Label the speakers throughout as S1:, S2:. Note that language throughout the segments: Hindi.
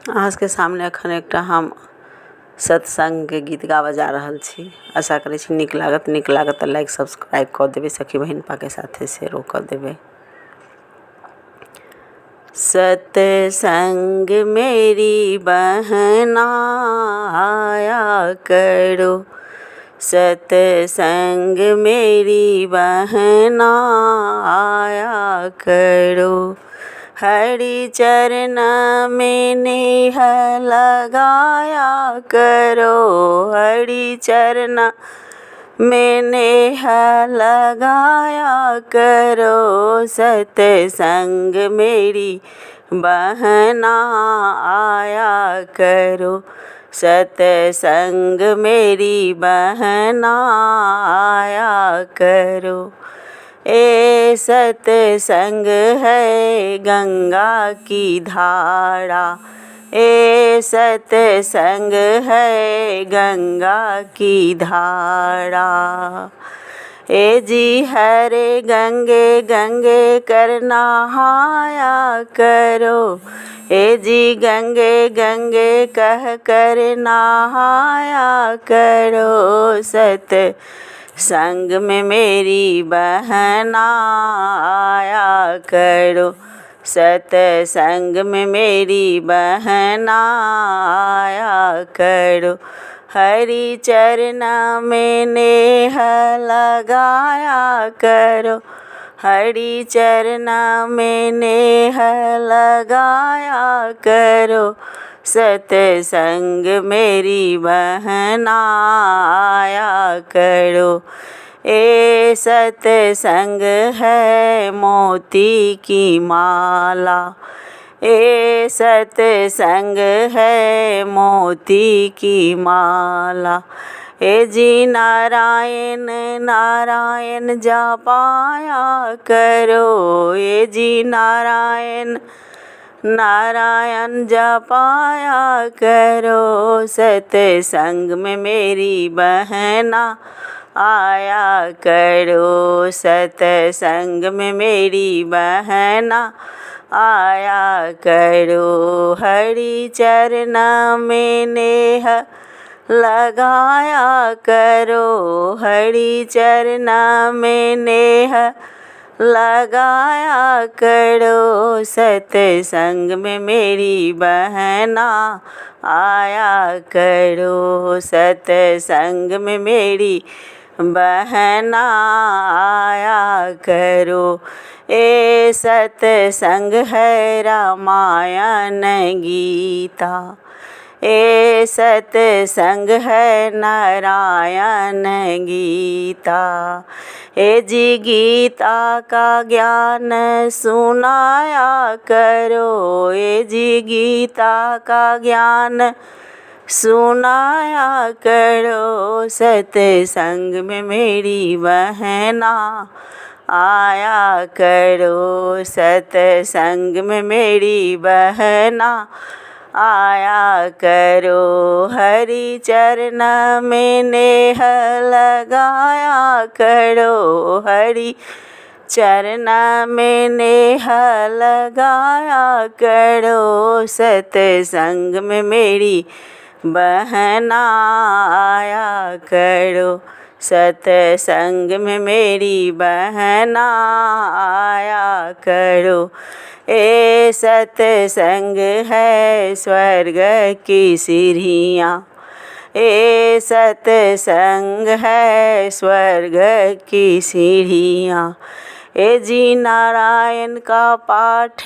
S1: अहाँ के सामने अखन एकटा हम सत्संग के गीत गाबऽ जा रहल छी। आशा करै छी नीक लागत तऽ लाइक सब्सक्राइब कऽ देबै, सखी बहिन पा के साथे शेयरो कऽ देबै। सत्संग मेरी बहना आया करो, सत्संग मेरी बहना आया करो, हरि चरण में नेह लगाया करो, हरि चरण में नेह लगाया करो, सत्संग मेरी बहना आया करो, सत्संग मेरी बहना आया करो। ए सत्संग है गंगा की धारा, ए सत्संग है गंगा की धारा, ए जी हरे गंगे गंगे कर नहाया करो, ए जी गंगे गंगे कह कर नहाया करो, सत्संग में मेरी बहना आया करो, सत्संग में मेरी बहना आया करो, हरि चरण में नेह लगाया करो, हरि चरण में नेह लगाया करो, सत्संग मेरी बहना आया करो। ए सत्संग है मोती की माला, ए सत्संग है मोती की माला, ए जी नारायण नारायण जपाया करो, ए जी नारायण नारायण जपाया करो, सत्संग में मेरी बहना आया करो, सत्संग में मेरी बहना आया करो, हरि चरण में नेह लगाया करो, हरि चरण में नेह लगाया करो, सत्संग में मेरी बहना आया करो, सत्संग में मेरी बहना आया करो। ए सत्संग है रामायण गीता, ए सत्संग है नारायण गीता, ए जी गीता का ज्ञान सुनाया करो, ए जी गीता का ज्ञान सुनाया करो, सत्संग में मेरी बहना आया करो, सत्संग में मेरी बहना आया करो, हरि चरण में नेह लगाया करो, हरि चरण में नेह लगाया करो, सत्संग में मेरी बहना आया करो, सत्संग में मेरी बहना आया करो। ए सत्संग है स्वर्ग की सीढ़ियाँ, ए सत्संग है स्वर्ग की सीढ़ियाँ, ए जी नारायण का पाठ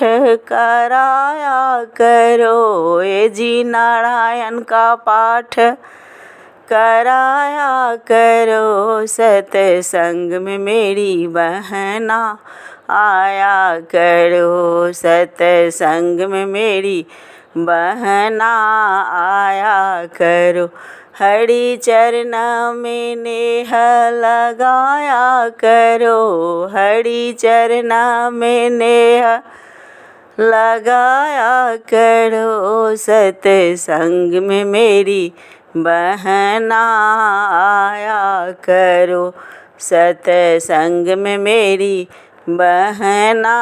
S1: कराया करो, ए जी नारायण का पाठ कराया करो, सत्संग में मेरी बहना आया करो, सत्संग में मेरी बहना आया करो, हरि चरण में नेह लगाया करो, हरि चरण में नेह लगाया करो, सत्संग में मेरी बहना आया करो, सत्संग में मेरी बहना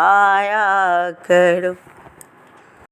S1: आया करो।